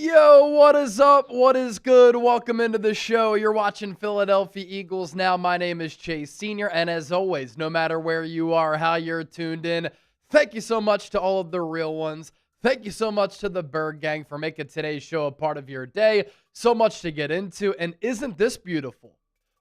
Yo, what is up? What is good? Welcome into the show. You're watching Philadelphia Eagles Now. My name is Chase Sr., and as always, no matter where you are, how you're tuned in, thank you so much to all of the real ones. Thank you so much to the Bird Gang for making today's show a part of your day. So much to get into, and isn't this beautiful?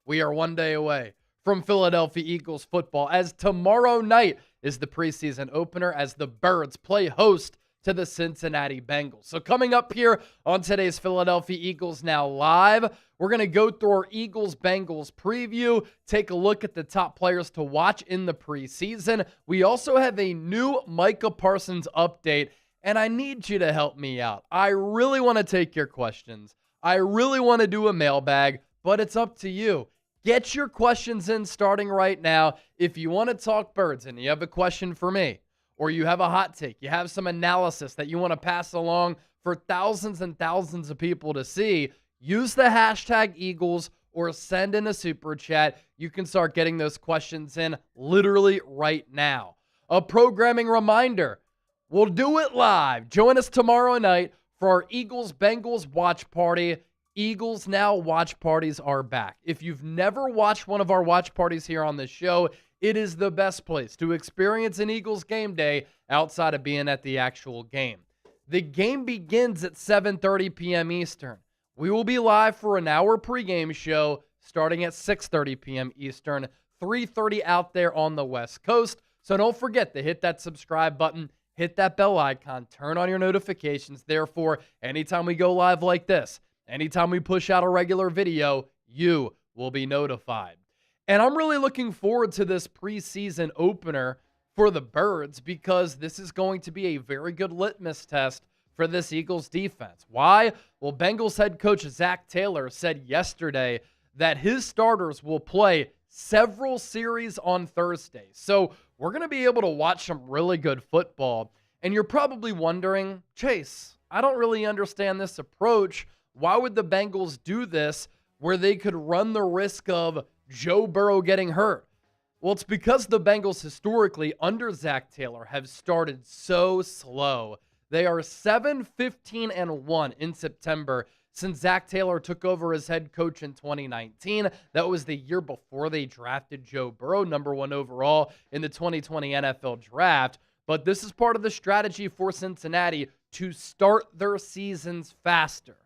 We are one day away from Philadelphia Eagles football, as tomorrow night is the preseason opener as the Birds play host to the Cincinnati Bengals. So coming up here on today's Philadelphia Eagles Now Live, we're going to go through our Eagles-Bengals preview, take a look at the top players to watch in the preseason. We also have a new Micah Parsons update, and I need you to help me out. I really want to take your questions. I really want to do a mailbag, but it's up to you. Get your questions in starting right now. If you want to talk birds and you have a question for me, or you have a hot take, you have some analysis that you want to pass along for thousands and thousands of people to see, use the hashtag Eagles or send in a super chat. You can start getting those questions in literally right now. A programming reminder, we'll do it live. Join us tomorrow night for our Eagles-Bengals watch party. Eagles Now watch parties are back. If you've never watched one of our watch parties here on this show, it is the best place to experience an Eagles game day outside of being at the actual game. The game begins at 7:30 p.m. Eastern. We will be live for an hour pregame show starting at 6:30 p.m. Eastern, 3:30 out there on the West Coast. So don't forget to hit that subscribe button, hit that bell icon, turn on your notifications. Therefore, anytime we go live like this, anytime we push out a regular video, you will be notified. And I'm really looking forward to this preseason opener for the Birds because this is going to be a very good litmus test for this Eagles defense. Why? Well, Bengals head coach Zach Taylor said yesterday that his starters will play several series on Thursday. So we're going to be able to watch some really good football. And you're probably wondering, Chase, I don't really understand this approach. Why would the Bengals do this where they could run the risk of Joe Burrow getting hurt? Well, it's because the Bengals historically under Zach Taylor have started so slow. They are 7-15-1 in September since Zach Taylor took over as head coach in 2019. That was the year before they drafted Joe Burrow, number 1 overall in the 2020 NFL draft. But this is part of the strategy for Cincinnati to start their seasons faster.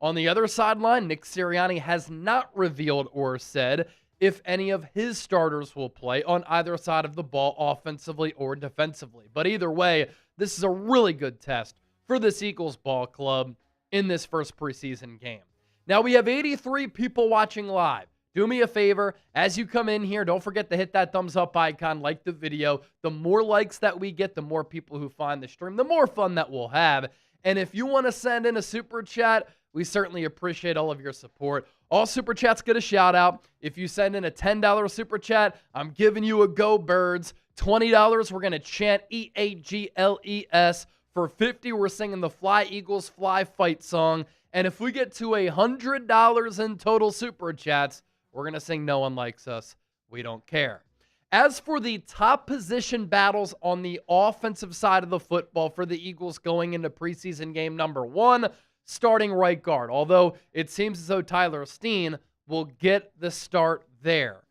On the other sideline, Nick Sirianni has not revealed or said if any of his starters will play on either side of the ball, offensively or defensively. But either way, this is a really good test for this Eagles ball club in this first preseason game. Now, we have 83 people watching live. Do me a favor, as you come in here, don't forget to hit that thumbs up icon, like the video. The more likes that we get, the more people who find the stream, the more fun that we'll have. And if you want to send in a super chat, we certainly appreciate all of your support. All super chats get a shout out. If you send in a $10 super chat, I'm giving you a Go Birds. $20, we're going to chant EAGLES. For $50, we're singing the Fly Eagles Fly Fight song. And if we get to $100 in total super chats, we're going to sing No One Likes Us. We don't care. As for the top position battles on the offensive side of the football for the Eagles going into preseason game number 1, starting right guard, although it seems as though Tyler Steen will get the start there.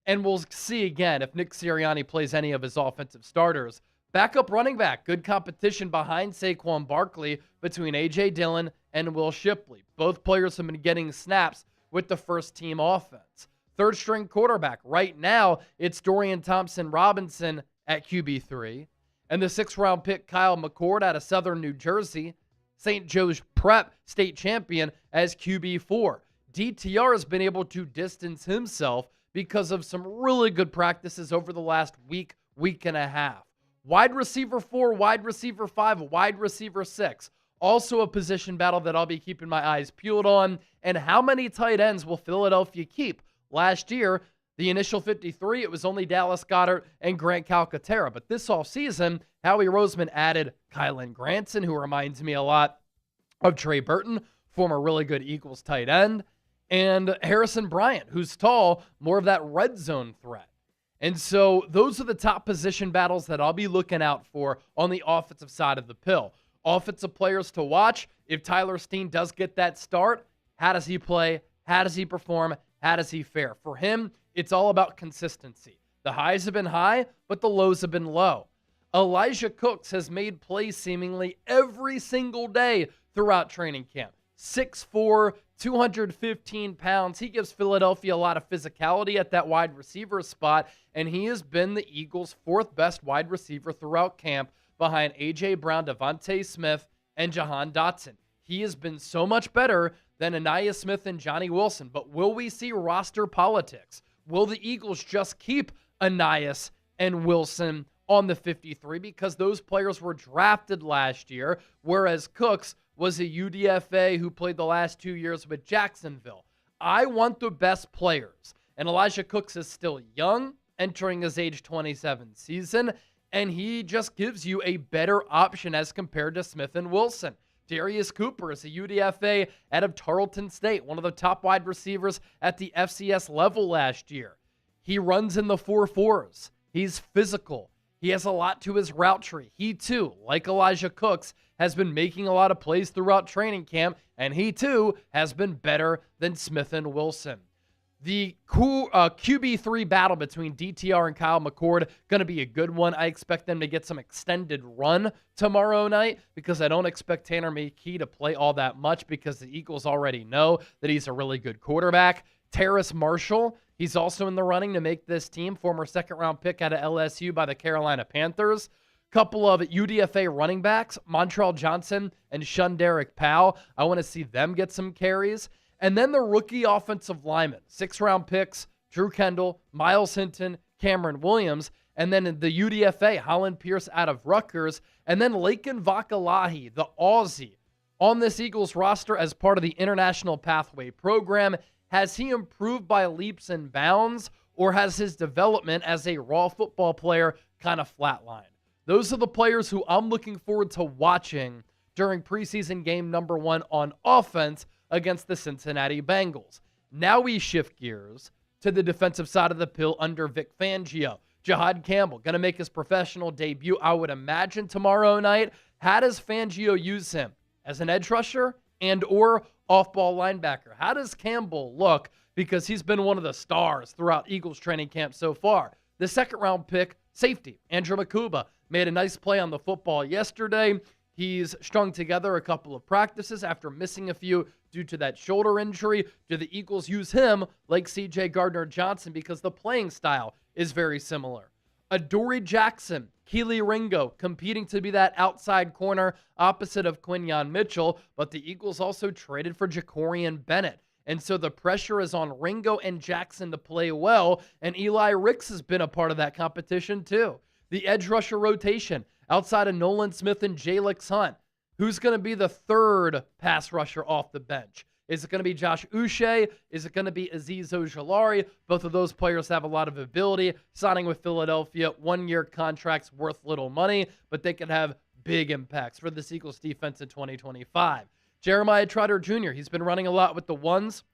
And we'll see again if Nick Sirianni plays any of his offensive starters. Backup running back, good competition behind Saquon Barkley between A.J. Dillon and Will Shipley. Both players have been getting snaps with the first-team offense. Third-string quarterback, right now, it's Dorian Thompson-Robinson at QB3. And the 6th-round pick, Kyle McCord out of Southern New Jersey, St. Joe's Prep state champion, as QB4. DTR has been able to distance himself because of some really good practices over the last week and a half. Wide receiver 4, wide receiver 5, wide receiver 6. Also a position battle that I'll be keeping my eyes peeled on. And how many tight ends will Philadelphia keep? Last year, the initial 53, it was only Dallas Goedert and Grant Calcaterra. But this offseason, Howie Roseman added Kylan Granson, who reminds me a lot of Trey Burton, former really good Eagles tight end, and Harrison Bryant, who's tall, more of that red zone threat. And so those are the top position battles that I'll be looking out for on the offensive side of the pill. Offensive players to watch. If Tyler Steen does get that start, how does he play? How does he perform? How does he fare? For him, it's all about consistency. The highs have been high, but the lows have been low. Elijah Cooks has made plays seemingly every single day throughout training camp. 6'4", 215 pounds. He gives Philadelphia a lot of physicality at that wide receiver spot, and he has been the Eagles' fourth best wide receiver throughout camp behind A.J. Brown, Devontae Smith, and Jahan Dotson. He has been so much better than Anaya Smith and Johnny Wilson. But will we see roster politics? Will the Eagles just keep Anais and Wilson on the 53 because those players were drafted last year, whereas Cooks was a UDFA who played the last 2 years with Jacksonville? I want the best players, and Elijah Cooks is still young, entering his age 27 season, and he just gives you a better option as compared to Smith and Wilson. Darius Cooper is a UDFA out of Tarleton State, one of the top wide receivers at the FCS level last year. He runs in the 4.4s. He's physical. He has a lot to his route tree. He, too, like Elijah Cooks, has been making a lot of plays throughout training camp, and he, too, has been better than Smith and Wilson. The QB3 battle between DTR and Kyle McCord, going to be a good one. I expect them to get some extended run tomorrow night because I don't expect Tanner McKee to play all that much because the Eagles already know that he's a really good quarterback. Terrace Marshall, he's also in the running to make this team, former second-round pick out of LSU by the Carolina Panthers. Couple of UDFA running backs, Montrell Johnson and Shunderick Powell. I want to see them get some carries. And then the rookie offensive linemen, 6th-round picks, Drew Kendall, Miles Hinton, Cameron Williams, and then the UDFA, Holland Pierce out of Rutgers, and then Laken Vakalahi, the Aussie, on this Eagles roster as part of the International Pathway Program. Has he improved by leaps and bounds, or has his development as a raw football player kind of flatlined? Those are the players who I'm looking forward to watching during preseason game number 1 on offense against the Cincinnati Bengals. Now we shift gears to the defensive side of the pill under Vic Fangio. Jahad Campbell going to make his professional debut, I would imagine, tomorrow night. How does Fangio use him? As an edge rusher and or off-ball linebacker? How does Campbell look? Because he's been one of the stars throughout Eagles training camp so far. The second-round pick, safety, Andrew Makuba, made a nice play on the football yesterday. He's strung together a couple of practices after missing a few due to that shoulder injury. Do the Eagles use him like C.J. Gardner-Johnson because the playing style is very similar? Adoree Jackson, Keely Ringo competing to be that outside corner opposite of Quinyon Mitchell, but the Eagles also traded for Jacorian Bennett. And so the pressure is on Ringo and Jackson to play well, and Eli Ricks has been a part of that competition too. The edge rusher rotation outside of Nolan Smith and Jalix Hunt. Who's going to be the third pass rusher off the bench? Is it going to be Josh Uche? Is it going to be Azeez Ojulari? Both of those players have a lot of ability. Signing with Philadelphia, 1-year contracts worth little money, but they could have big impacts for the Eagles defense in 2025. Jeremiah Trotter Jr., he's been running a lot with the ones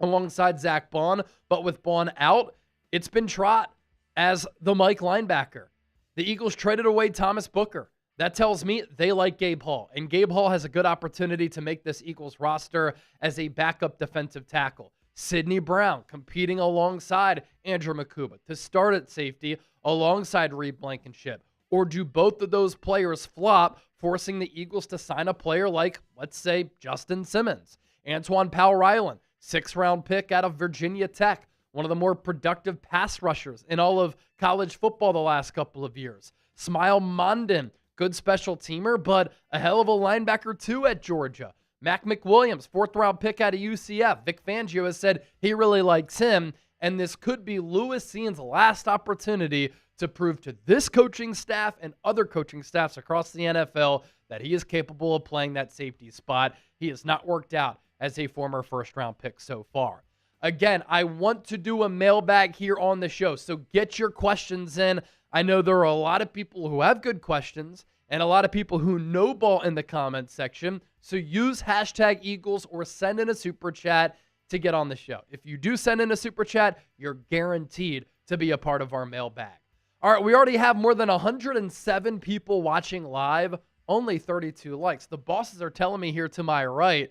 alongside Zach Bond, but with Bond out, it's been Trot as the Mike linebacker. The Eagles traded away Thomas Booker. That tells me they like Gabe Hall, and Gabe Hall has a good opportunity to make this Eagles roster as a backup defensive tackle. Sidney Brown competing alongside Andrew Makuba to start at safety alongside Reed Blankenship. Or do both of those players flop, forcing the Eagles to sign a player like, let's say, Justin Simmons? Antoine Powell-Ryland, 6th-round pick out of Virginia Tech, one of the more productive pass rushers in all of college football the last couple of years. Smile Mondin, good special teamer, but a hell of a linebacker too at Georgia. Mac McWilliams, 4th-round pick out of UCF. Vic Fangio has said he really likes him, and this could be Lewis Cian's last opportunity to prove to this coaching staff and other coaching staffs across the NFL that he is capable of playing that safety spot. He has not worked out as a former first-round pick so far. Again, I want to do a mailbag here on the show, so get your questions in. I know there are a lot of people who have good questions and a lot of people who know ball in the comments section, so use hashtag Eagles or send in a super chat to get on the show. If you do send in a super chat, you're guaranteed to be a part of our mailbag. All right, we already have more than 107 people watching live Only 32 likes. The bosses are telling me here to my right,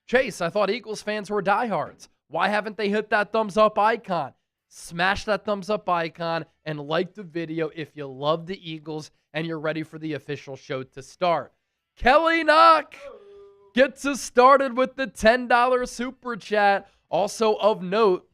Chase, I thought Eagles fans were diehards. Why haven't they hit that thumbs up icon? Smash that thumbs up icon and like the video if you love the Eagles and you're ready for the official show to start. Kelly Knock gets us started with the $10 super chat. Also of note,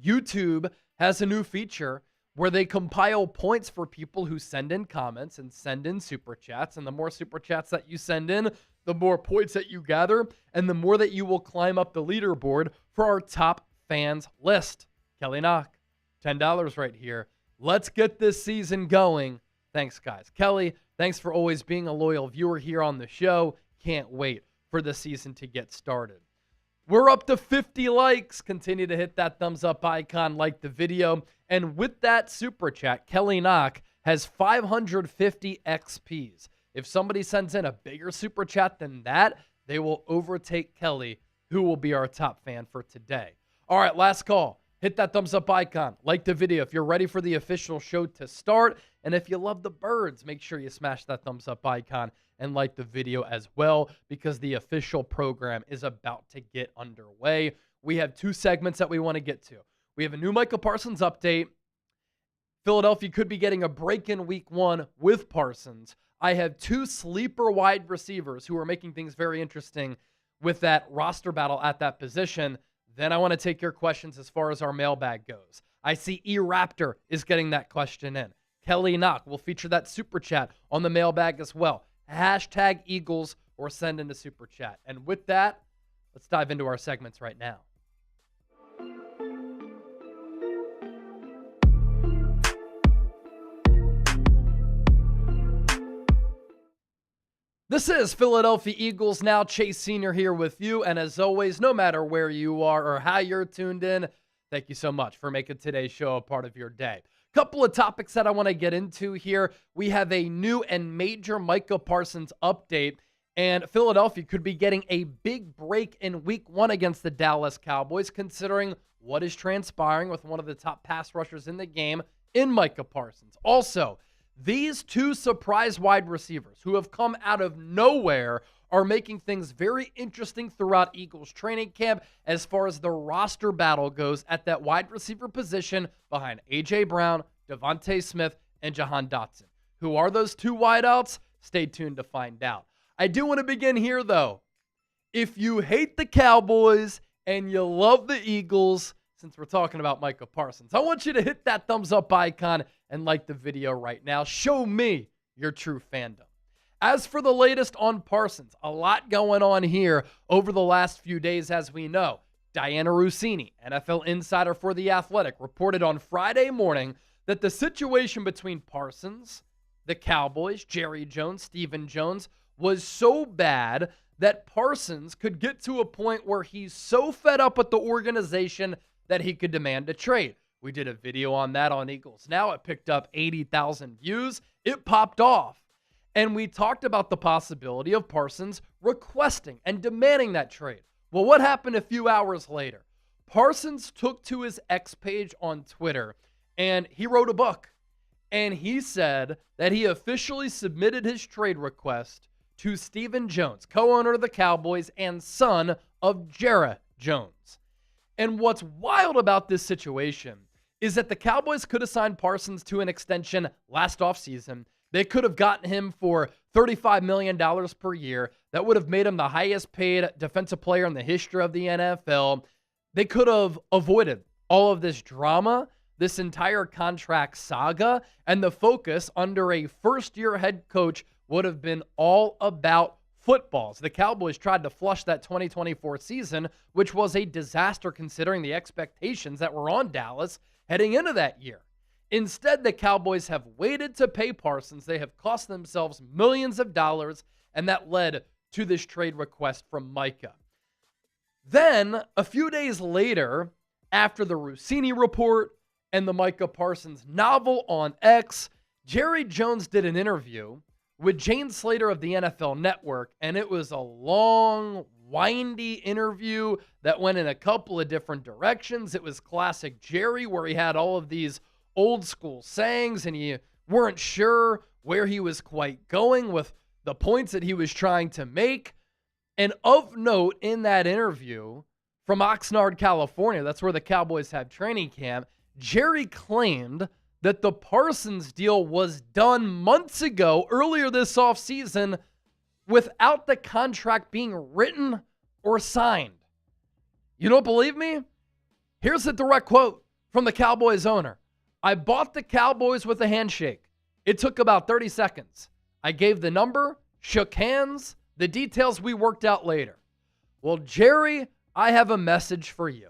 YouTube has a new feature where they compile points for people who send in comments and send in super chats. And the more super chats that you send in, the more points that you gather, and the more that you will climb up the leaderboard for our top fans list. Kelly Knock, $10 right here. Let's get this season going. Thanks, guys. Kelly, thanks for always being a loyal viewer here on the show. Can't wait for the season to get started. We're up to 50 likes. Continue to hit that thumbs up icon, like the video. And with that super chat, Kelly Knock has 550 XPs. If somebody sends in a bigger super chat than that, they will overtake Kelly, who will be our top fan for today. All right, last call. Hit that thumbs up icon. Like the video if you're ready for the official show to start. And if you love the birds, make sure you smash that thumbs up icon and like the video as well, because the official program is about to get underway. We have two segments that we want to get to. We have a new Micah Parsons update. Philadelphia could be getting a break in week 1 with Parsons. I have two sleeper wide receivers who are making things very interesting with that roster battle at that position. Then I want to take your questions as far as our mailbag goes. I see E-Raptor is getting that question in. Kelly Knock will feature that super chat on the mailbag as well. Hashtag Eagles or send in the super chat. And with that, let's dive into our segments right now. This is Philadelphia Eagles Now. Chase Sr. here with you. And as always, no matter where you are or how you're tuned in, thank you so much for making today's show a part of your day. Couple of topics that I want to get into here. We have a new and major Micah Parsons update, and Philadelphia could be getting a big break in week 1 against the Dallas Cowboys, considering what is transpiring with one of the top pass rushers in the game in Micah Parsons. Also, these two surprise wide receivers who have come out of nowhere are making things very interesting throughout Eagles training camp as far as the roster battle goes at that wide receiver position behind A.J. Brown, Devontae Smith, and Jahan Dotson. Who are those two wideouts? Stay tuned to find out. I do want to begin here, though. If you hate the Cowboys and you love the Eagles, since we're talking about Micah Parsons, I want you to hit that thumbs up icon and like the video right now. Show me your true fandom. As for the latest on Parsons, a lot going on here over the last few days, as we know. Diana Russini, NFL insider for The Athletic, reported on Friday morning that the situation between Parsons, the Cowboys, Jerry Jones, Stephen Jones, was so bad that Parsons could get to a point where he's so fed up with the organization that he could demand a trade. We did a video on that on Eagles Now. It picked up 80,000 views. It popped off. And we talked about the possibility of Parsons requesting and demanding that trade. Well, what happened a few hours later? Parsons took to his X page on Twitter and he wrote a book. And he said that he officially submitted his trade request to Stephen Jones, co-owner of the Cowboys and son of Jerry Jones. And what's wild about this situation is that the Cowboys could have signed Parsons to an extension last offseason. They could have gotten him for $35 million per year. That would have made him the highest paid defensive player in the history of the NFL. They could have avoided all of this drama, this entire contract saga, and the focus under a first-year head coach would have been all about footballs. The Cowboys tried to flush that 2024 season, which was a disaster considering the expectations that were on Dallas heading into that year. Instead, the Cowboys have waited to pay Parsons. They have cost themselves millions of dollars, and that led to this trade request from Micah. Then, a few days later, after the Russini report and the Micah Parsons novel on X, Jerry Jones did an interview with Jane Slater of the NFL Network, and it was a long, windy interview that went in a couple of different directions. It was classic Jerry, where he had all of these old school sayings, and you weren't sure where he was quite going with the points that he was trying to make. And of note in that interview from Oxnard, California, that's where the Cowboys have training camp, Jerry claimed that the Parsons deal was done months ago, earlier this offseason, without the contract being written or signed. You don't believe me? Here's a direct quote from the Cowboys owner. I bought the Cowboys with a handshake. It took about 30 seconds. I gave the number, shook hands, the details we worked out later. Well, Jerry, I have a message for you.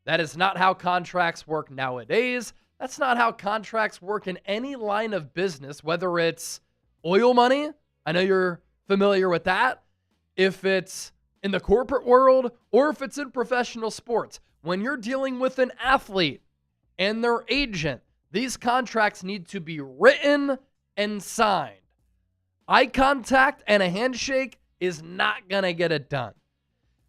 That is not how contracts work nowadays. That's not how contracts work in any line of business, whether it's oil money. I know you're familiar with that. If it's in the corporate world or if it's in professional sports. When you're dealing with an athlete and their agent, these contracts need to be written and signed. Eye contact and a handshake is not going to get it done.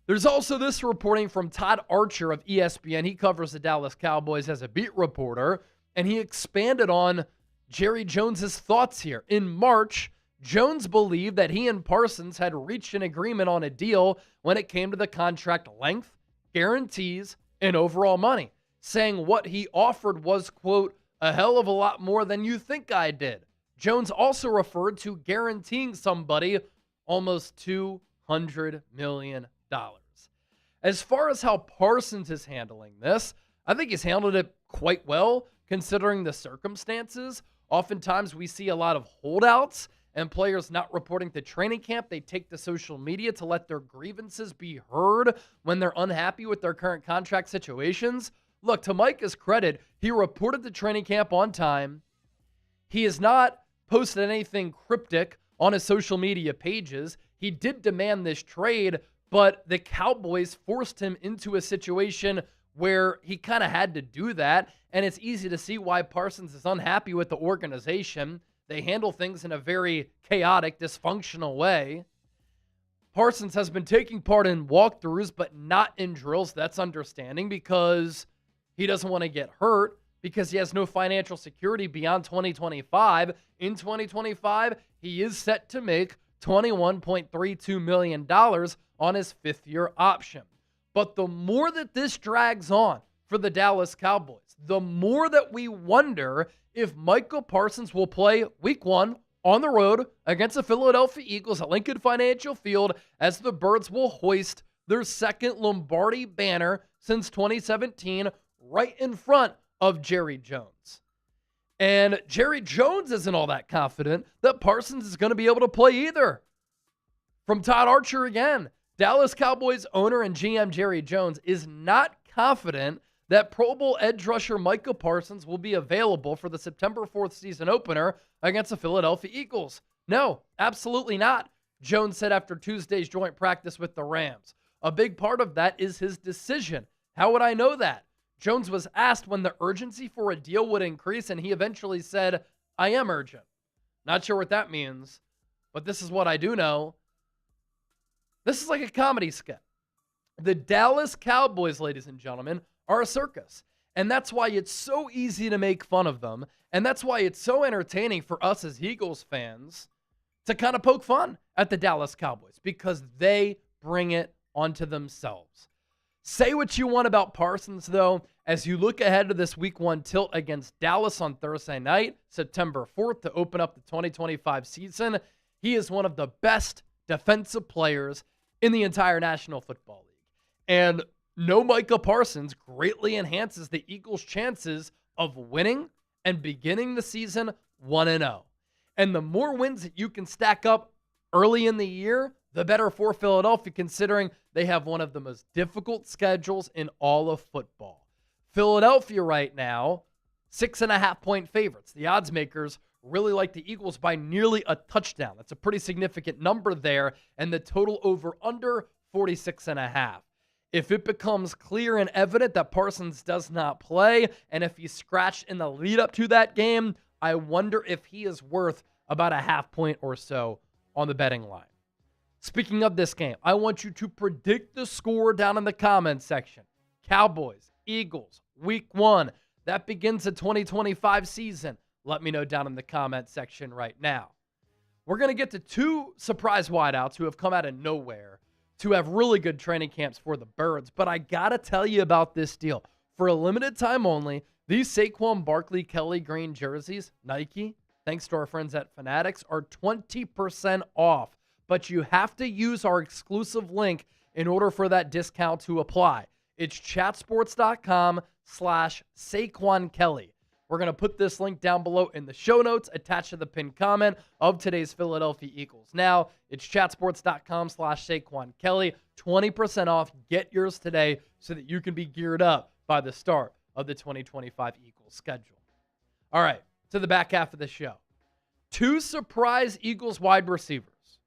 There's also this reporting from Todd Archer of ESPN. He covers the Dallas Cowboys as a beat reporter, and he expanded on Jerry Jones's thoughts here. In March, Jones believed that he and Parsons had reached an agreement on a deal when it came to the contract length, guarantees, and overall money, saying what he offered was, quote, a hell of a lot more than you think I did. Jones also referred to guaranteeing somebody almost $200 million. As far as how Parsons is handling this, I think he's handled it quite well considering the circumstances. Oftentimes we see a lot of holdouts and players not reporting to training camp. They take to social media to let their grievances be heard when they're unhappy with their current contract situations. Look, to Micah's credit, he reported to training camp on time. He has not posted anything cryptic on his social media pages. He did demand this trade, but the Cowboys forced him into a situation where he kind of had to do that, and it's easy to see why Parsons is unhappy with the organization. They handle things in a very chaotic, dysfunctional way. Parsons has been taking part in walkthroughs, but not in drills. That's understanding because he doesn't want to get hurt, because he has no financial security beyond 2025. In 2025, he is set to make $21.32 million on his fifth-year option. But the more that this drags on for the Dallas Cowboys, the more that we wonder if Micah Parsons will play Week 1 on the road against the Philadelphia Eagles at Lincoln Financial Field as the Birds will hoist their second Lombardi banner since 2017 right in front of Jerry Jones. And Jerry Jones isn't all that confident that Parsons is going to be able to play either. From Todd Archer again, Dallas Cowboys owner and GM Jerry Jones is not confident that Pro Bowl edge rusher Micah Parsons will be available for the September 4th season opener against the Philadelphia Eagles. No, absolutely not, Jones said after Tuesday's joint practice with the Rams. A big part of that is his decision. How would I know that? Jones was asked when the urgency for a deal would increase, and he eventually said, I am urgent. Not sure what that means, but this is what I do know. This is like a comedy skit. The Dallas Cowboys, ladies and gentlemen, are a circus, and that's why it's so easy to make fun of them, and that's why it's so entertaining for us as Eagles fans to kind of poke fun at the Dallas Cowboys, because they bring it onto themselves. Say what you want about Parsons, though, as you look ahead to this Week 1 tilt against Dallas on Thursday night, September 4th, to open up the 2025 season. He is one of the best defensive players in the entire National Football League. And no Micah Parsons greatly enhances the Eagles' chances of winning and beginning the season 1-0. And the more wins that you can stack up early in the year, the better for Philadelphia, considering they have one of the most difficult schedules in all of football. Philadelphia right now, 6.5-point favorites. The odds makers really like the Eagles by nearly a touchdown. That's a pretty significant number there, and the total over under 46.5. If it becomes clear and evident that Parsons does not play, and if he's scratched in the lead up to that game, I wonder if he is worth about a half point or so on the betting line. Speaking of this game, I want you to predict the score down in the comments section. Cowboys, Eagles, Week 1. That begins the 2025 season. Let me know down in the comment section right now. We're going to get to two surprise wideouts who have come out of nowhere to have really good training camps for the Birds. But I got to tell you about this deal. For a limited time only, these Saquon Barkley Kelly green jerseys, Nike, thanks to our friends at Fanatics, are 20% off. But you have to use our exclusive link in order for that discount to apply. It's chatsports.com/Saquon Kelly. We're going to put this link down below in the show notes attached to the pinned comment of today's Philadelphia Eagles. Now, it's chatsports.com/Saquon Kelly. 20% off. Get yours today so that you can be geared up by the start of the 2025 Eagles schedule. All right, to the back half of the show. Two surprise Eagles wide receivers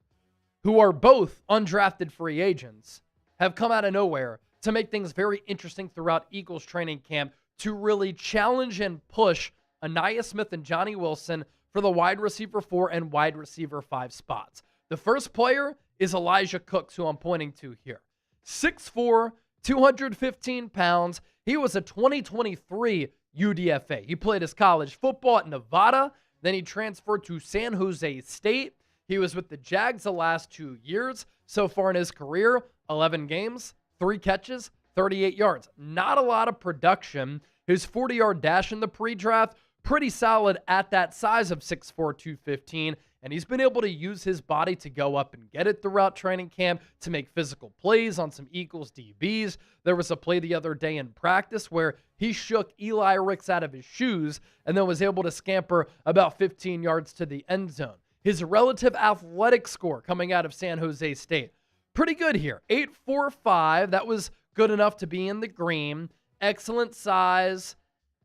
who are both undrafted free agents have come out of nowhere to make things very interesting throughout Eagles training camp to really challenge and push Aniyah Smith and Johnny Wilson for the wide receiver 4 and wide receiver 5 spots. The first player is Elijah Cooks, who I'm pointing to here. 6'4", 215 pounds. He was a 2023 UDFA. He played his college football at Nevada. Then he transferred to San Jose State. He was with the Jags the last 2 years. So far in his career, 11 games, 3 catches, 38 yards. Not a lot of production. His 40-yard dash in the pre-draft, pretty solid at that size of 6'4", 215. And he's been able to use his body to go up and get it throughout training camp to make physical plays on some Eagles DBs. There was a play the other day in practice where he shook Eli Ricks out of his shoes and then was able to scamper about 15 yards to the end zone. His relative athletic score coming out of San Jose State, pretty good here. 8.45. That was good enough to be in the green. Excellent size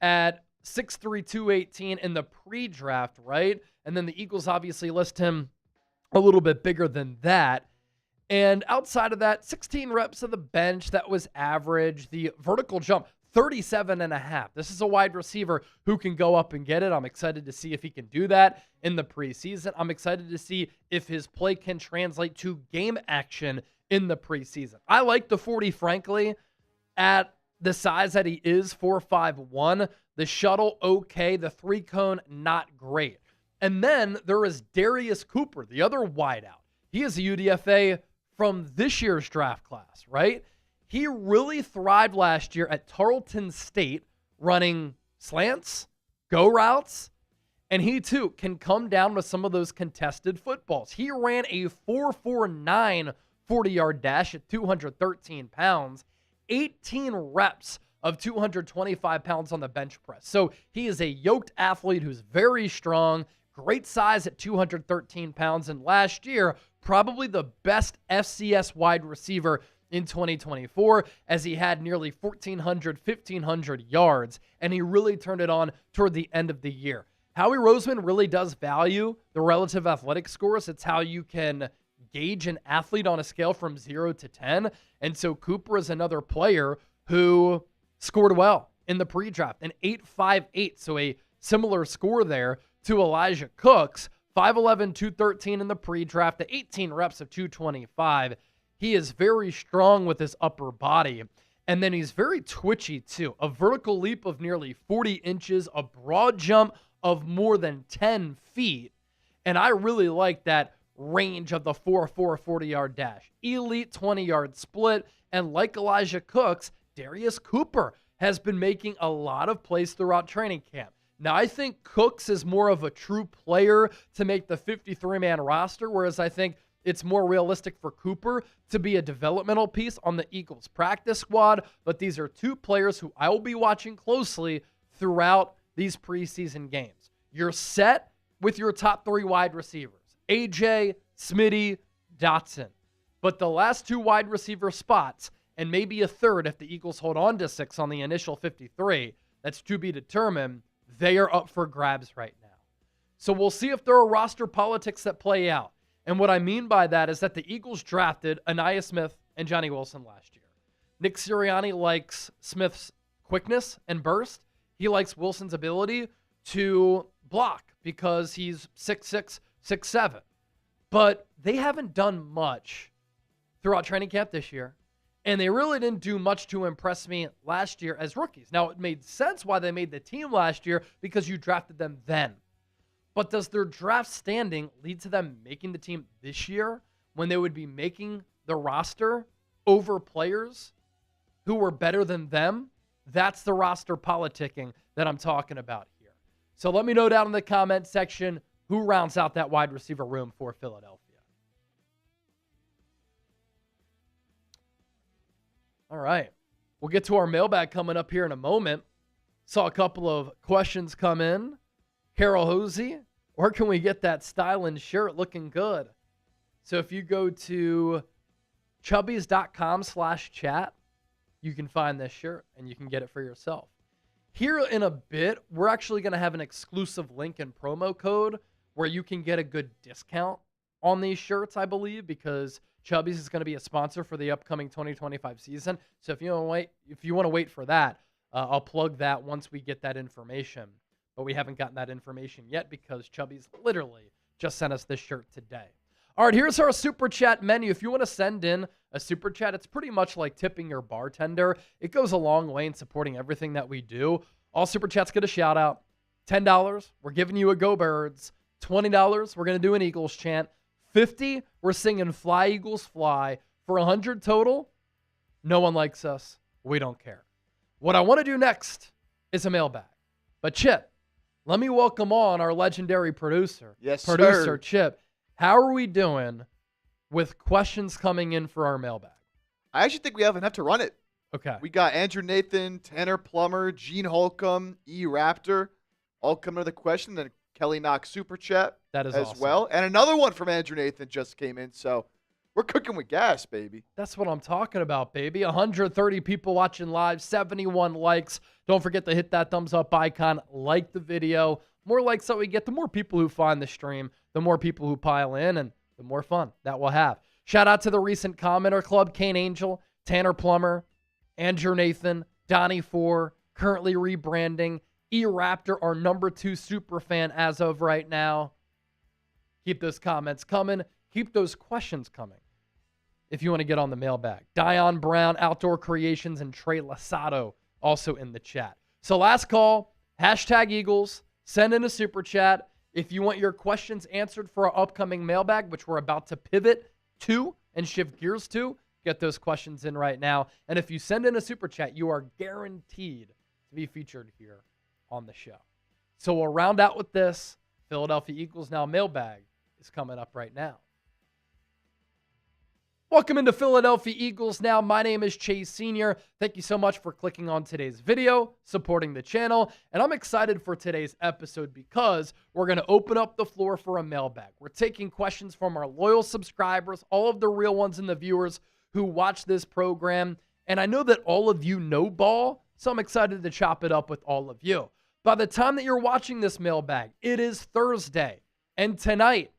at 6'3", 218 in the pre-draft, right? And then the Eagles obviously list him a little bit bigger than that. And outside of that, 16 reps of the bench. That was average. The vertical jump, 37.5. This is a wide receiver who can go up and get it. I'm excited to see if he can do that in the preseason. I'm excited to see if his play can translate to game action in the preseason. I like the 40, frankly, at the size that he is, 4.51. The shuttle, okay. The 3-cone, not great. And then there is Darius Cooper, the other wideout. He is a UDFA from this year's draft class, right? He really thrived last year at Tarleton State running slants, go routes, and he too can come down with some of those contested footballs. He ran a 4.49 40-yard dash at 213 pounds, 18 reps of 225 pounds on the bench press. So he is a yoked athlete who's very strong, great size at 213 pounds, and last year, probably the best FCS wide receiver in 2024, as he had nearly 1,500 yards, and he really turned it on toward the end of the year. Howie Roseman really does value the relative athletic scores. It's how you can gauge an athlete on a scale from 0 to 10, and so Cooper is another player who scored well in the pre-draft, an 8.58, so a similar score there to Elijah Cooks, 5'11", 213 in the pre-draft, the 18 reps of 225. He is very strong with his upper body, and then he's very twitchy too. A vertical leap of nearly 40 inches, a broad jump of more than 10 feet, and I really like that range of the 4.4 40-yard dash. Elite 20-yard split, and like Elijah Cooks, Darius Cooper has been making a lot of plays throughout training camp. Now, I think Cooks is more of a true player to make the 53-man roster, whereas I think it's more realistic for Cooper to be a developmental piece on the Eagles practice squad. But these are two players who I will be watching closely throughout these preseason games. You're set with your top 3 wide receivers, AJ, Smitty, Dotson. But the last 2 wide receiver spots, and maybe a third if the Eagles hold on to 6 on the initial 53, that's to be determined, they are up for grabs right now. So we'll see if there are roster politics that play out. And what I mean by that is that the Eagles drafted Aniyah Smith and Johnny Wilson last year. Nick Sirianni likes Smith's quickness and burst. He likes Wilson's ability to block because he's 6'6", 6'7". But they haven't done much throughout training camp this year. And they really didn't do much to impress me last year as rookies. Now, it made sense why they made the team last year because you drafted them then. But does their draft standing lead to them making the team this year when they would be making the roster over players who were better than them? That's the roster politicking that I'm talking about here. So let me know down in the comment section who rounds out that wide receiver room for Philadelphia. All right. We'll get to our mailbag coming up here in a moment. Saw a couple of questions come in. Carol Hosey, where can we get that styling shirt looking good? So if you go to chubbys.com/chat, you can find this shirt and you can get it for yourself. Here in a bit, we're actually going to have an exclusive link and promo code where you can get a good discount on these shirts, I believe, because Chubby's is going to be a sponsor for the upcoming 2025 season. So if you want to wait for that, I'll plug that once we get that information. But we haven't gotten that information yet because Chubby's literally just sent us this shirt today. All right, here's our Super Chat menu. If you want to send in a Super Chat, it's pretty much like tipping your bartender. It goes a long way in supporting everything that we do. All Super Chats get a shout out. $10, we're giving you a Go Birds. $20, we're going to do an Eagles chant. $50, we're singing Fly Eagles Fly. For $100 total, no one likes us. We don't care. What I want to do next is a mailbag. But Chip, let me welcome on our legendary producer. Yes, Producer sir. Chip. How are we doing with questions coming in for our mailbag? I actually think we have enough to run it. Okay. We got Andrew Nathan, Tanner Plummer, Gene Holcomb, E. Raptor, all coming to the question. Then Kelly Knox Super Chat That is as awesome. well. And another one from Andrew Nathan just came in. So we're cooking with gas, baby. That's what I'm talking about, baby. 130 people watching live, 71 likes. Don't forget to hit that thumbs up icon, like the video. More likes that we get, the more people who find the stream, the more people who pile in, and the more fun that we'll have. Shout out to the recent commenter club, Kane Angel, Tanner Plummer, Andrew Nathan, Donnie Four, currently rebranding, E-Raptor, our number 2 super fan as of right now. Keep those comments coming. Keep those questions coming if you want to get on the mailbag. Dion Brown, Outdoor Creations, and Trey Lasado also in the chat. So last call, hashtag Eagles. Send in a super chat. If you want your questions answered for our upcoming mailbag, which we're about to pivot to and shift gears to, get those questions in right now. And if you send in a super chat, you are guaranteed to be featured here on the show. So we'll round out with this. Philadelphia Eagles Now mailbag is coming up right now. Welcome into Philadelphia Eagles Now. My name is Chase Sr. Thank you so much for clicking on today's video, supporting the channel, and I'm excited for today's episode because we're going to open up the floor for a mailbag. We're taking questions from our loyal subscribers, all of the real ones and the viewers who watch this program, and I know that all of you know ball, so I'm excited to chop it up with all of you. By the time that you're watching this mailbag, it is Thursday, and tonight,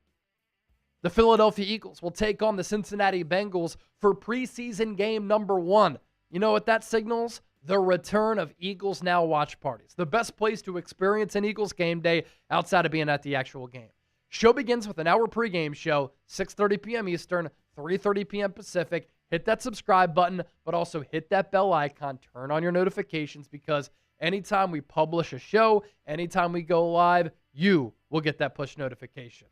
the Philadelphia Eagles will take on the Cincinnati Bengals for preseason game number 1. You know what that signals? The return of Eagles Now watch parties. The best place to experience an Eagles game day outside of being at the actual game. Show begins with an hour pregame show, 6:30 p.m. Eastern, 3:30 p.m. Pacific. Hit that subscribe button, but also hit that bell icon. Turn on your notifications because anytime we publish a show, anytime we go live, you will get that push notification.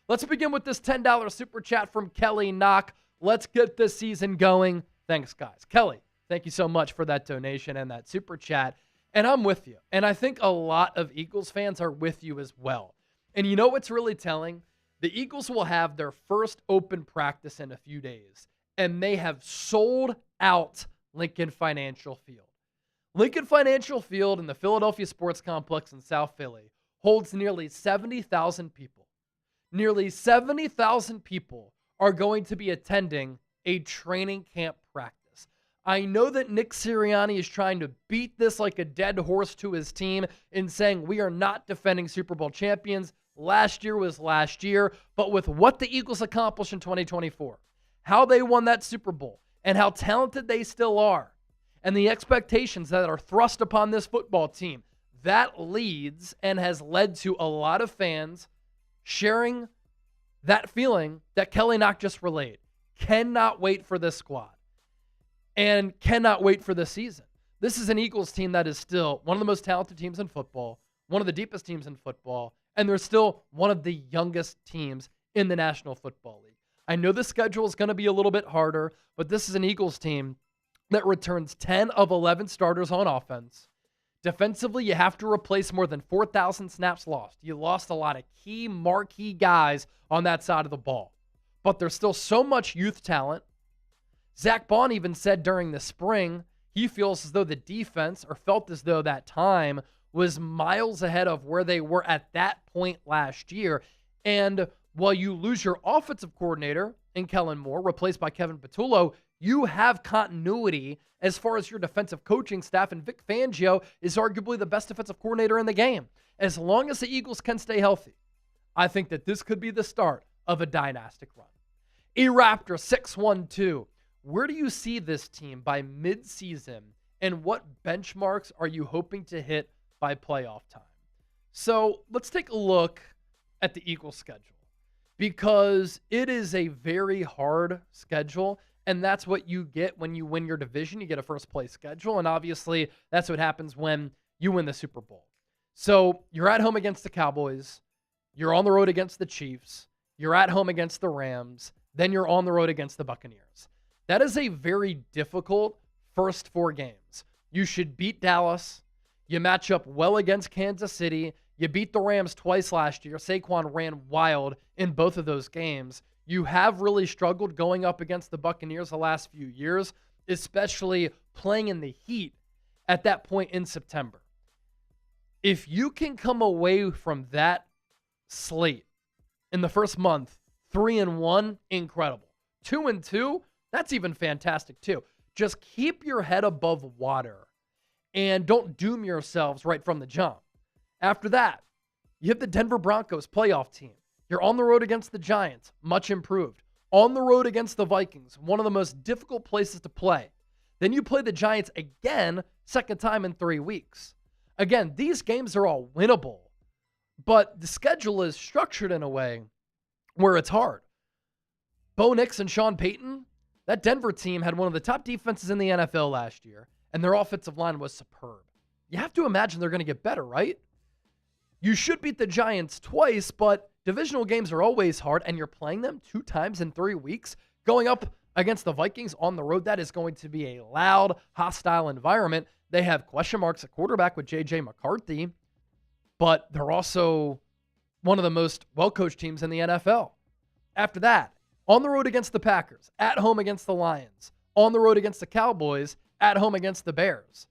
Let's begin with this $10 super chat from Kelly Knock. Let's get this season going. Thanks, guys. Kelly, thank you so much for that donation and that super chat. And I'm with you. And I think a lot of Eagles fans are with you as well. And you know what's really telling? The Eagles will have their first open practice in a few days. And they have sold out Lincoln Financial Field. Lincoln Financial Field in the Philadelphia Sports Complex in South Philly holds nearly 70,000 people. Nearly 70,000 people are going to be attending a training camp practice. I know that Nick Sirianni is trying to beat this like a dead horse to his team in saying we are not defending Super Bowl champions. Last year was last year, but with what the Eagles accomplished in 2024, how they won that Super Bowl, and how talented they still are, and the expectations that are thrust upon this football team, that leads and has led to a lot of fans sharing that feeling that Kelly Knock just relayed. Cannot wait for this squad and cannot wait for this season. This is an Eagles team that is still one of the most talented teams in football, one of the deepest teams in football, And they're still one of the youngest teams in the National Football League. I know the schedule is going to be a little bit harder, but this is an Eagles team that returns 10 of 11 starters on offense. Defensively, you have to replace more than 4,000 snaps lost. You lost a lot of key marquee guys on that side of the ball. But there's still so much youth talent. Zach Bond even said during the spring, he feels as though the defense, or felt as though that time, was miles ahead of where they were at that point last year. And while you lose your offensive coordinator in Kellen Moore, replaced by Kevin Patullo, you have continuity as far as your defensive coaching staff, and Vic Fangio is arguably the best defensive coordinator in the game. As long as the Eagles can stay healthy, I think that this could be the start of a dynastic run. E-Raptor 612. Where do you see this team by midseason, and what benchmarks are you hoping to hit by playoff time? So let's take a look at the Eagles schedule, because it is a very hard schedule, and that's what you get when you win your division. You get a first-place schedule, and obviously that's what happens when you win the Super Bowl. So you're at home against the Cowboys. You're on the road against the Chiefs. You're at home against the Rams. Then you're on the road against the Buccaneers. That is a very difficult first 4 games. You should beat Dallas. You match up well against Kansas City. You beat the Rams twice last year. Saquon ran wild in both of those games. You have really struggled going up against the Buccaneers the last few years, especially playing in the heat at that point in September. If you can come away from that slate in the first month 3-1, incredible. 2-2, that's even fantastic too. Just keep your head above water and don't doom yourselves right from the jump. After that, you have the Denver Broncos playoff team. You're on the road against the Giants, much improved. On the road against the Vikings, one of the most difficult places to play. Then you play the Giants again, second time in 3 weeks. Again, these games are all winnable, but the schedule is structured in a way where it's hard. Bo Nix and Sean Payton, that Denver team had one of the top defenses in the NFL last year, and their offensive line was superb. You have to imagine they're going to get better, right? You should beat the Giants twice, but divisional games are always hard, and you're playing them 2 times in 3 weeks. Going up against the Vikings on the road, that is going to be a loud, hostile environment. They have question marks at quarterback with J.J. McCarthy, but they're also one of the most well-coached teams in the NFL. After that, on the road against the Packers, at home against the Lions, on the road against the Cowboys, at home against the Bears.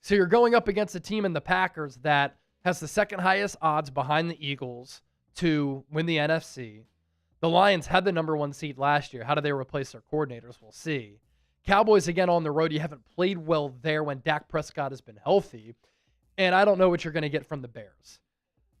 So you're going up against a team in the Packers that has the second highest odds behind the Eagles to win the NFC. The Lions had the number 1 seed last year. How do they replace their coordinators? We'll see. Cowboys again on the road. You haven't played well there when Dak Prescott has been healthy. And I don't know what you're going to get from the Bears.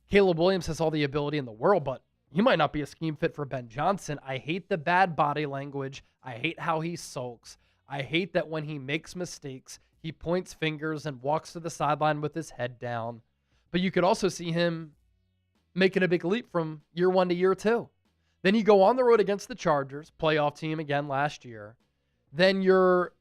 Caleb Williams has all the ability in the world, but he might not be a scheme fit for Ben Johnson. I hate the bad body language. I hate how he sulks. I hate that when he makes mistakes, he points fingers and walks to the sideline with his head down. But you could also see him making a big leap from year 1 to year 2. Then you go on the road against the Chargers, playoff team again last year. Then you're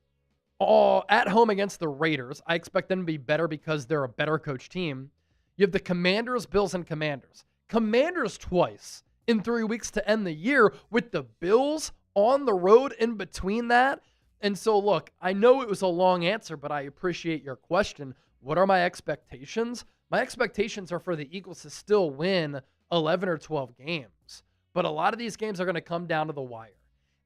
all at home against the Raiders. I expect them to be better because they're a better coach team. You have the Commanders, Bills, and Commanders. Commanders twice in 3 weeks to end the year, with the Bills on the road in between that. And so, look, I know it was a long answer, but I appreciate your question. What are my expectations? My expectations are for the Eagles to still win 11 or 12 games. But a lot of these games are going to come down to the wire.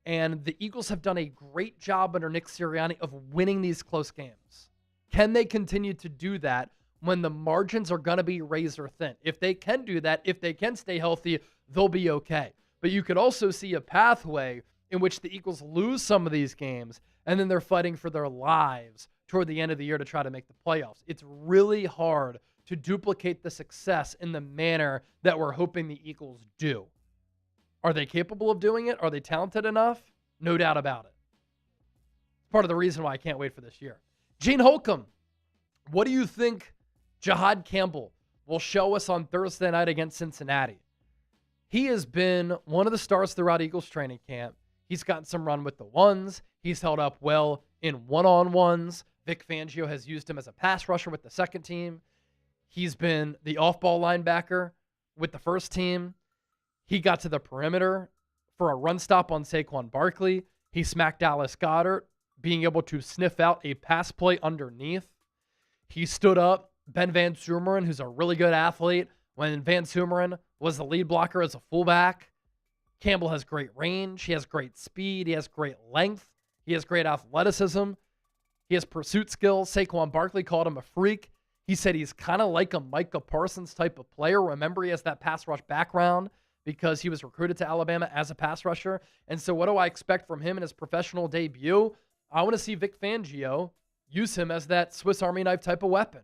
And the Eagles have done a great job under Nick Sirianni of winning these close games. Can they continue to do that when the margins are going to be razor thin? If they can do that, if they can stay healthy, they'll be okay. But you could also see a pathway in which the Eagles lose some of these games, and then they're fighting for their lives toward the end of the year to try to make the playoffs. It's really hard to duplicate the success in the manner that we're hoping the Eagles do. Are they capable of doing it? Are they talented enough? No doubt about it. It's part of the reason why I can't wait for this year. Gene Holcomb, what do you think Jahad Campbell will show us on Thursday night against Cincinnati? He has been one of the stars throughout Eagles training camp. He's gotten some run with the ones. He's held up well in one-on-ones. Vic Fangio has used him as a pass rusher with the second team. He's been the off-ball linebacker with the first team. He got to the perimeter for a run stop on Saquon Barkley. He smacked Dallas Goedert, being able to sniff out a pass play underneath. He stood up Ben Van Sumeren, who's a really good athlete, when Van Sumeren was the lead blocker as a fullback. Campbell has great range. He has great speed. He has great length. He has great athleticism. He has pursuit skills. Saquon Barkley called him a freak. He said he's kind of like a Micah Parsons type of player. Remember, he has that pass rush background because he was recruited to Alabama as a pass rusher. And so what do I expect from him in his professional debut? I want to see Vic Fangio use him as that Swiss Army knife type of weapon.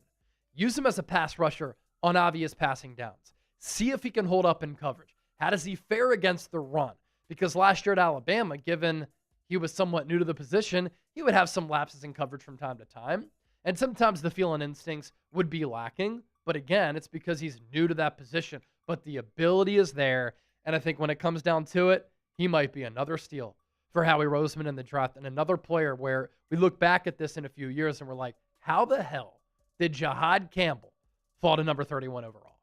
Use him as a pass rusher on obvious passing downs. See if he can hold up in coverage. How does he fare against the run? Because last year at Alabama, given he was somewhat new to the position, he would have some lapses in coverage from time to time. And sometimes the feel and instincts would be lacking. But again, it's because he's new to that position. But the ability is there. And I think when it comes down to it, he might be another steal for Howie Roseman in the draft and another player where we look back at this in a few years and we're like, how the hell did Jahad Campbell fall to number 31 overall?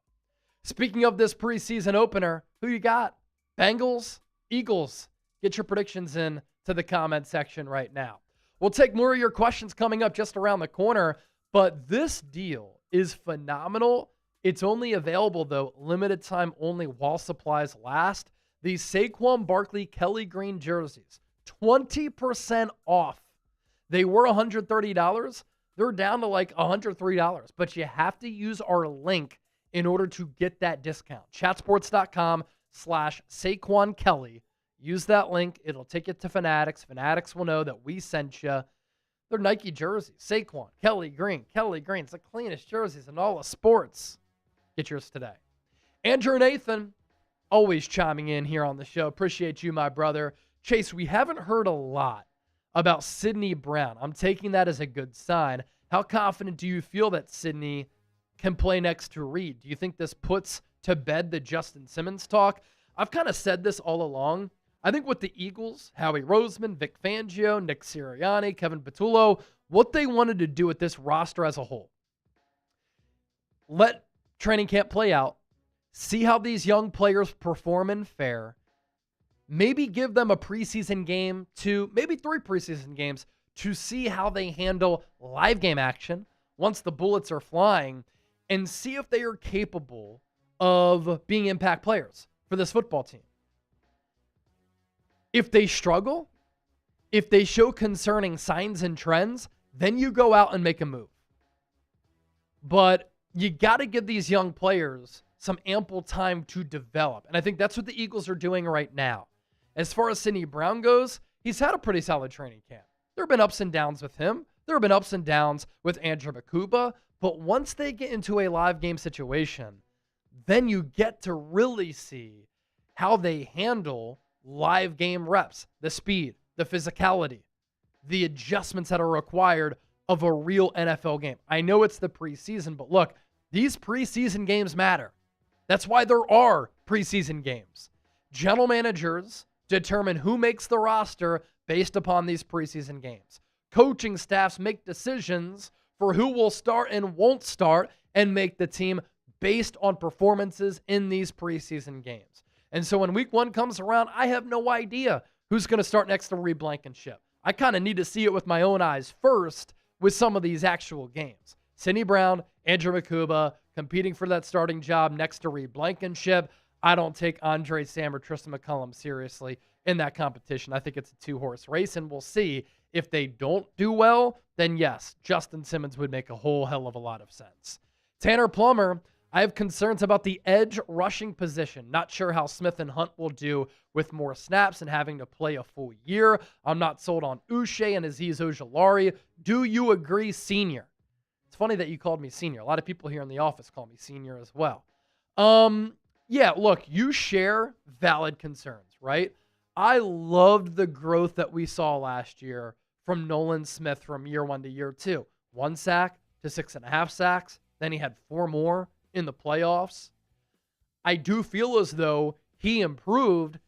Speaking of this preseason opener, who you got? Bengals, Eagles? Get your predictions in to the comment section right now. We'll take more of your questions coming up just around the corner, but this deal is phenomenal. It's only available, though, limited time only while supplies last. These Saquon Barkley Kelly Green jerseys, 20% off. They were $130. They're down to like $103, but you have to use our link in order to get that discount. Chatsports.com/Saquon Kelly. Use that link. It'll take you to Fanatics. Fanatics will know that we sent you. They're Nike jerseys. Saquon, Kelly Green. Kelly Green. It's the cleanest jerseys in all of sports. Get yours today. Andrew Nathan, always chiming in here on the show. Appreciate you, my brother. Chase, we haven't heard a lot about Sidney Brown. I'm taking that as a good sign. How confident do you feel that Sidney can play next to Reed? Do you think this puts to bed the Justin Simmons talk? I've kind of said this all along. I think with the Eagles, Howie Roseman, Vic Fangio, Nick Sirianni, Kevin Patullo, what they wanted to do with this roster as a whole, let training camp play out, see how these young players perform and fare, maybe give them a preseason game to maybe 3 preseason games to see how they handle live game action once the bullets are flying and see if they are capable of being impact players for this football team. If they struggle, if they show concerning signs and trends, then you go out and make a move. But you got to give these young players some ample time to develop. And I think that's what the Eagles are doing right now. As far as Sidney Brown goes, he's had a pretty solid training camp. There have been ups and downs with him. There have been ups and downs with Andrew Makuba. But once they get into a live game situation, then you get to really see how they handle live game reps, the speed, the physicality, the adjustments that are required of a real NFL game. I know it's the preseason, but look, these preseason games matter. That's why there are preseason games. General managers determine who makes the roster based upon these preseason games. Coaching staffs make decisions for who will start and won't start and make the team based on performances in these preseason games. And so when week 1 comes around, I have no idea who's going to start next to Reed Blankenship. I kind of need to see it with my own eyes first with some of these actual games. Sidney Brown, Andrew Makuba competing for that starting job next to Reed Blankenship. I don't take Andre Sam or Tristan McCullum seriously in that competition. I think it's a 2-horse race, and we'll see. If they don't do well, then yes, Justin Simmons would make a whole hell of a lot of sense. Tanner Plummer, I have concerns about the edge rushing position. Not sure how Smith and Hunt will do with more snaps and having to play a full year. I'm not sold on Uche and Azeez Ojulari. Do you agree, senior? It's funny that you called me senior. A lot of people here in the office call me senior as well. Yeah, look, you share valid concerns, right? I loved the growth that we saw last year from Nolan Smith from year 1 to year 2. 1 sack to 6.5 sacks. Then he had 4 more in the playoffs. I do feel as though he improved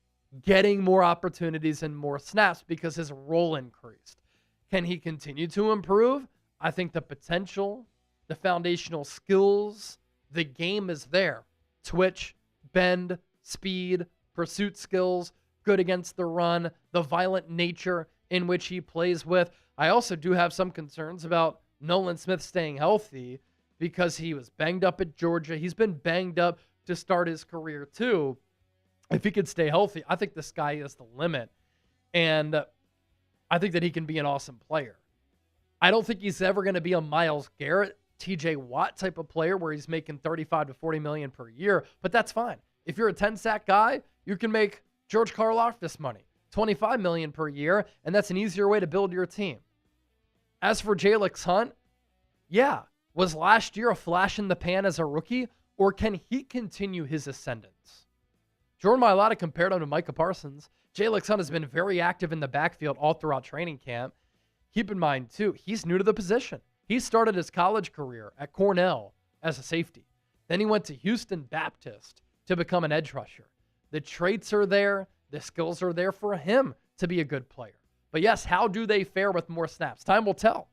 getting more opportunities and more snaps because his role increased. Can he continue to improve? I think the potential, the foundational skills, the game is there. Twitch, bend, speed, pursuit skills, good against the run, the violent nature in which he plays with. I also do have some concerns about Nolan Smith staying healthy because he was banged up at Georgia. He's been banged up to start his career too. If he could stay healthy, I think the sky is the limit. And I think that he can be an awesome player. I don't think he's ever going to be a Myles Garrett, TJ Watt type of player where he's making $35 to $40 million per year, but that's fine. If you're a 10-sack guy, you can make George Karlaftis money, $25 million per year, and that's an easier way to build your team. As for Jalen Hunt, yeah, was last year a flash in the pan as a rookie, or can he continue his ascendance? Jordan Mailata compared him to Micah Parsons. Jalen Hunt has been very active in the backfield all throughout training camp. Keep in mind, too, he's new to the position. He started his college career at Cornell as a safety. Then he went to Houston Baptist to become an edge rusher. The traits are there. The skills are there for him to be a good player. But yes, how do they fare with more snaps? Time will tell.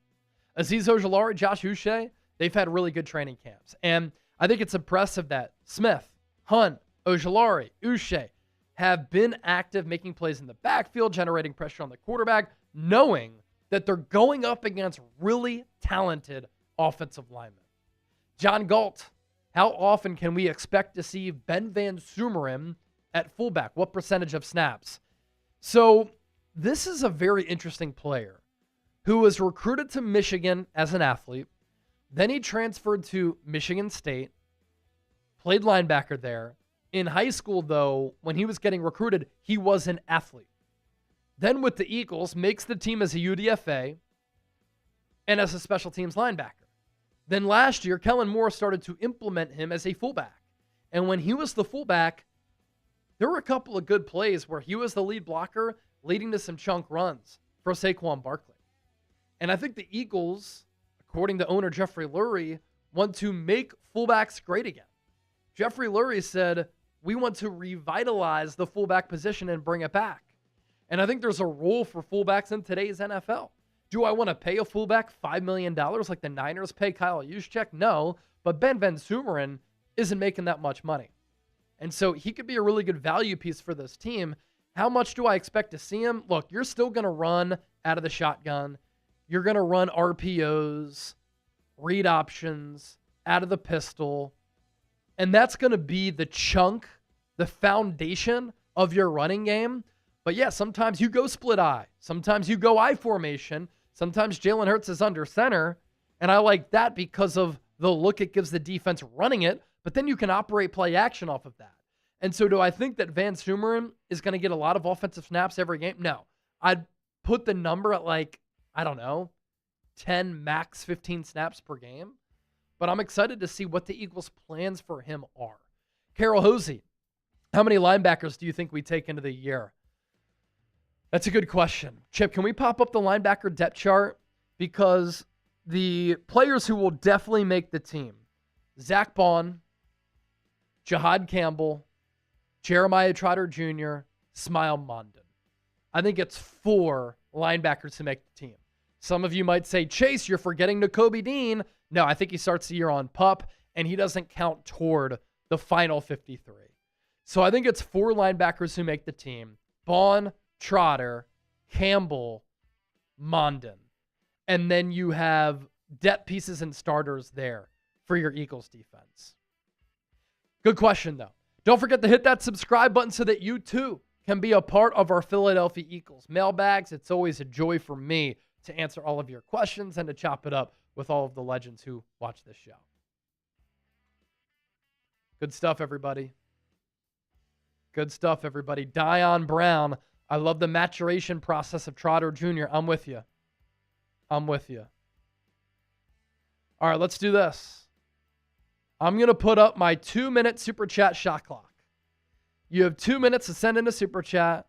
Azeez Ojulari, Josh Uche, they've had really good training camps. And I think it's impressive that Smith, Hunt, Ojulari, Uche have been active, making plays in the backfield, generating pressure on the quarterback, knowing that they're going up against really talented offensive linemen. John Galt, how often can we expect to see Ben Van Sumeren at fullback? What percentage of snaps? So this is a very interesting player who was recruited to Michigan as an athlete. Then he transferred to Michigan State, played linebacker there. In high school, though, when he was getting recruited, he was an athlete. Then with the Eagles, makes the team as a UDFA and as a special teams linebacker. Then last year, Kellen Moore started to implement him as a fullback. And when he was the fullback, there were a couple of good plays where he was the lead blocker, leading to some chunk runs for Saquon Barkley. And I think the Eagles, according to owner Jeffrey Lurie, want to make fullbacks great again. Jeffrey Lurie said, we want to revitalize the fullback position and bring it back. And I think there's a role for fullbacks in today's NFL. Do I want to pay a fullback $5 million like the Niners pay Kyle Juszczyk? No, but Ben Van Sumeren isn't making that much money. And so he could be a really good value piece for this team. How much do I expect to see him? Look, you're still going to run out of the shotgun. You're going to run RPOs, read options, out of the pistol. And that's going to be the chunk, the foundation of your running game. But yeah, sometimes you go split eye. Sometimes you go I formation. Sometimes Jalen Hurts is under center. And I like that because of the look it gives the defense running it. But then you can operate play action off of that. And so do I think that Van Sumeren is going to get a lot of offensive snaps every game? No. I'd put the number at 10, max 15 snaps per game. But I'm excited to see what the Eagles' plans for him are. Carol Hosey, how many linebackers do you think we take into the year? That's a good question. Chip, can we pop up the linebacker depth chart? Because the players who will definitely make the team, Zach Bond, Jahad Campbell, Jeremiah Trotter Jr., Smile Mondon. I think it's 4 linebackers to make the team. Some of you might say, Chase, you're forgetting Nakobe Dean. No, I think he starts the year on PUP, and he doesn't count toward the final 53. So I think it's 4 linebackers who make the team. Bond, Trotter, Campbell, Mondon. And then you have depth pieces and starters there for your Eagles defense. Good question, though. Don't forget to hit that subscribe button so that you, too, can be a part of our Philadelphia Eagles mailbags. It's always a joy for me to answer all of your questions and to chop it up with all of the legends who watch this show. Good stuff, everybody. Good stuff, everybody. Dion Brown. I love the maturation process of Trotter Jr. I'm with you. I'm with you. All right, let's do this. I'm going to put up my 2-minute Super Chat shot clock. You have 2 minutes to send in a Super Chat.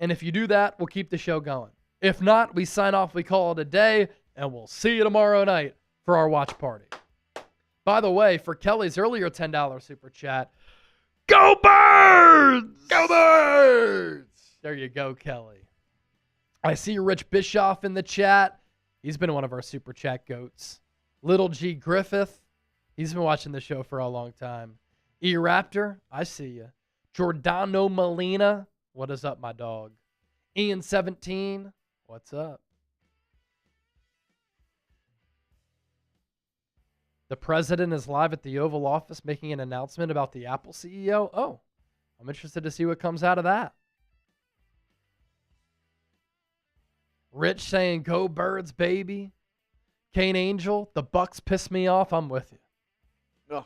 And if you do that, we'll keep the show going. If not, we sign off, we call it a day, and we'll see you tomorrow night for our watch party. By the way, for Kelly's earlier $10 Super Chat, go Birds! Go Birds! There you go, Kelly. I see Rich Bischoff in the chat. He's been one of our Super Chat goats. Little G Griffith. He's been watching the show for a long time. E-Raptor, I see you. Giordano Molina, what is up, my dog? Ian17, what's up? The president is live at the Oval Office making an announcement about the Apple CEO. Oh, I'm interested to see what comes out of that. Rich saying, go Birds, baby. Kane Angel, the Bucks piss me off. I'm with you. Ugh.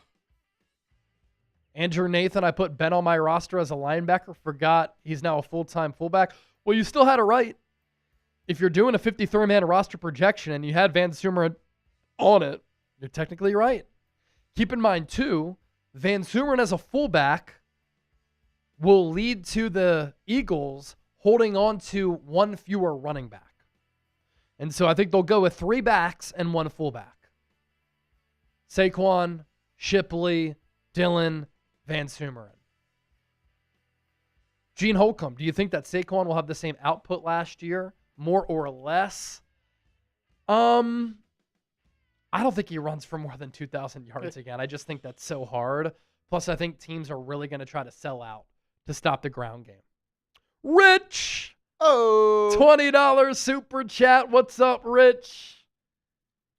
Andrew Nathan, I put Ben on my roster as a linebacker. Forgot he's now a full-time fullback. Well, you still had it right. If you're doing a 53-man roster projection and you had Van Sumeren on it, you're technically right. Keep in mind, too, Van Sumeren as a fullback will lead to the Eagles holding on to one fewer running back. And so I think they'll go with 3 backs and 1 fullback. Saquon, Shipley, Dillon, Van Sumeren. Gene Holcomb, do you think that Saquon will have the same output last year, more or less? I don't think he runs for more than 2,000 yards again. I just think that's so hard. Plus, I think teams are really going to try to sell out to stop the ground game. Rich! Oh! $20 super chat. What's up, Rich?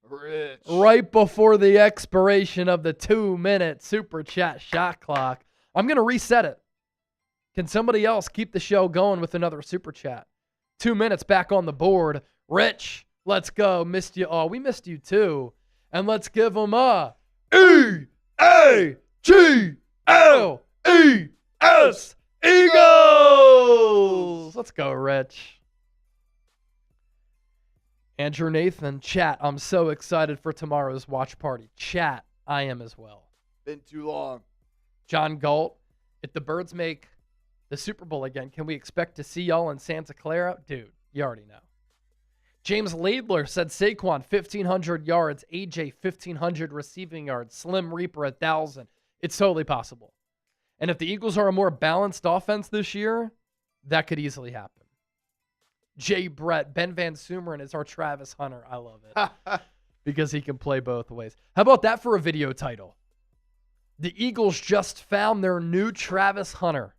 Rich. Right before the expiration of the 2-minute super chat shot clock. I'm going to reset it. Can somebody else keep the show going with another super chat? 2 minutes back on the board. Rich, let's go. Missed you all. We missed you too. And let's give them a E-A-G-L-E-S Eagles. Let's go, Rich. Andrew Nathan, chat, I'm so excited for tomorrow's watch party. Chat, I am as well. Been too long. John Galt, if the Birds make the Super Bowl again, can we expect to see y'all in Santa Clara? Dude, you already know. James Laidler said Saquon, 1,500 yards. AJ, 1,500 receiving yards. Slim Reaper, 1,000. It's totally possible. And if the Eagles are a more balanced offense this year, that could easily happen. Jay Brett, Ben Van Sumeren is our Travis Hunter. I love it. Because he can play both ways. How about that for a video title? The Eagles just found their new Travis Hunter.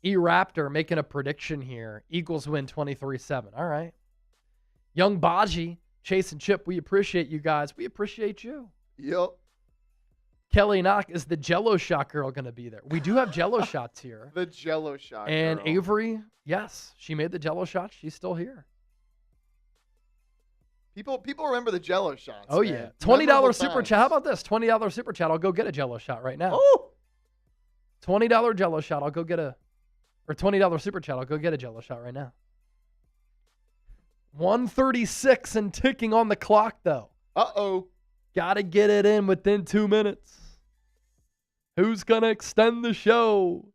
E-Raptor making a prediction here. Eagles win 23-7. All right. Young Baji, Chase and Chip, we appreciate you guys. We appreciate you. Yep. Kelly Knock, is the Jello shot girl going to be there? We do have Jello shots here. The Jello shot And girl. Avery, yes, she made the Jello shot. She's still here. People remember the Jello shots. Oh, man. yeah. $20 Memorable super times. chat. How about this? $20 super chat. I'll go get a Jello shot right now. Oh! $20 Jello shot. I'll go get a... Or $20 super chat. I'll go get a Jello shot right now. 1:36 and ticking on the clock, though. Uh-oh. Got to get it in within 2 minutes. Who's going to extend the show?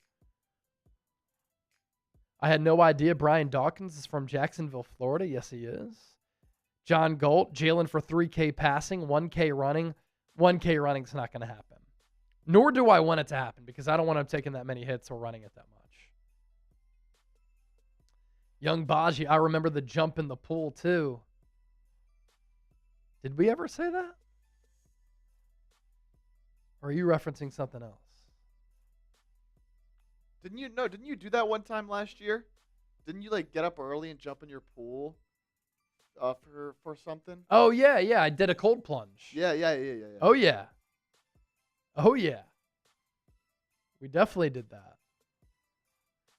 I had no idea Brian Dawkins is from Jacksonville, Florida. Yes, he is. John Galt, Jalen for 3K passing, 1K running. 1K running is not going to happen. Nor do I want it to happen because I don't want him taking that many hits or running it that much. Young Baji, I remember the jump in the pool too. Did we ever say that? Or are you referencing something else? Didn't you do that one time last year? Didn't you like get up early and jump in your pool for something? Oh, yeah. I did a cold plunge. Yeah. Oh, yeah. We definitely did that.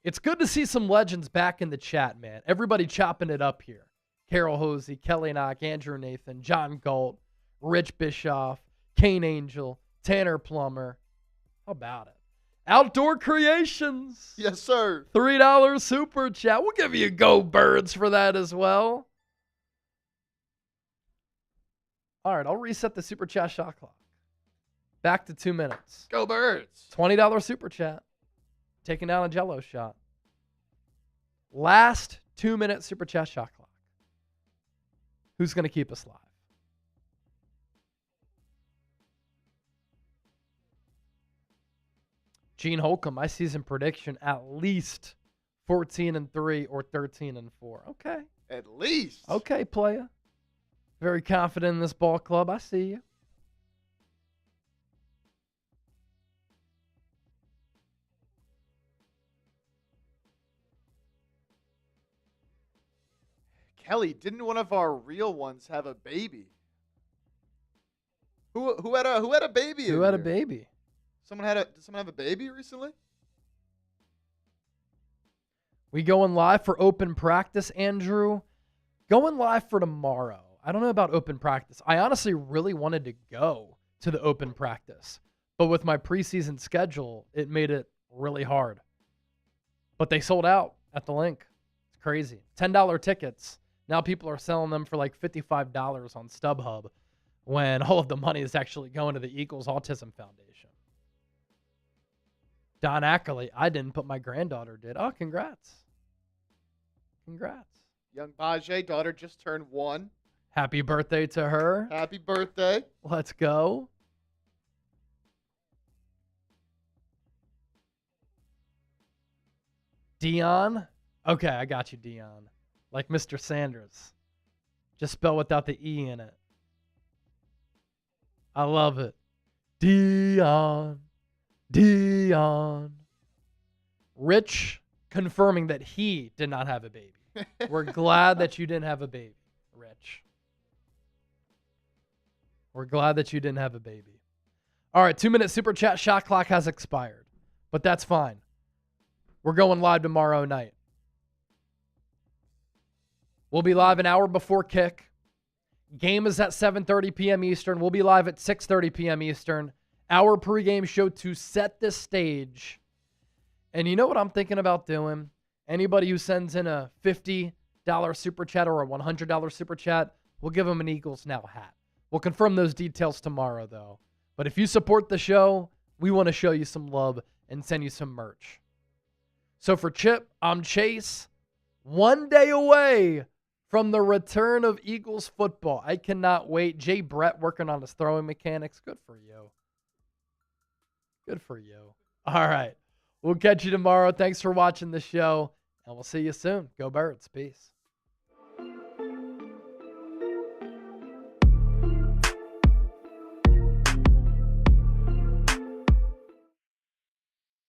It's good to see some legends back in the chat, man. Everybody chopping it up here. Carol Hosey, Kelly Knock, Andrew Nathan, John Galt, Rich Bischoff, Kane Angel, Tanner Plummer. How about it? Outdoor Creations. Yes, sir. $3 super chat. We'll give you Go Birds for that as well. All right, I'll reset the super chat shot clock. Back to 2 minutes. Go Birds. $20 super chat. Taking down a Jello shot. Last 2 minute super chat shot clock. Who's going to keep us live? Gene Holcomb, my season prediction, at least 14-3 or 13-4. Okay. At least. Okay, playa. Very confident in this ball club. I see you. Kelly, didn't one of our real ones have a baby? Who had a baby? Who in had a here? baby? Did someone have a baby recently? We going live for open practice, Andrew? Going live for tomorrow. I don't know about open practice. I honestly really wanted to go to the open practice, but with my preseason schedule, it made it really hard. But they sold out at the link. It's crazy. $10 tickets. Now people are selling them for like $55 on StubHub when all of the money is actually going to the Eagles Autism Foundation. Don Ackley, I didn't, but my granddaughter did. Oh, congrats. Congrats. Young Bajay, daughter just turned 1. Happy birthday to her. Happy birthday. Let's go. Dion. Okay, I got you, Dion. Like Mr. Sanders. Just spell without the E in it. I love it. Dion. Dion. Rich confirming that he did not have a baby. We're glad that you didn't have a baby, Rich. We're glad that you didn't have a baby. All right, 2-minute super chat shot clock has expired, but that's fine. We're going live tomorrow night. We'll be live an hour before kick. Game is at 7:30 p.m. Eastern. We'll be live at 6:30 p.m. Eastern. Our pregame show to set the stage. And you know what I'm thinking about doing? Anybody who sends in a $50 super chat or a $100 super chat, we'll give them an Eagles Now hat. We'll confirm those details tomorrow, though. But if you support the show, we want to show you some love and send you some merch. So for Chip, I'm Chase. 1 day away from the return of Eagles football. I cannot wait. Jay Brett working on his throwing mechanics. Good for you. Good for you. All right. We'll catch you tomorrow. Thanks for watching the show, and we'll see you soon. Go Birds. Peace.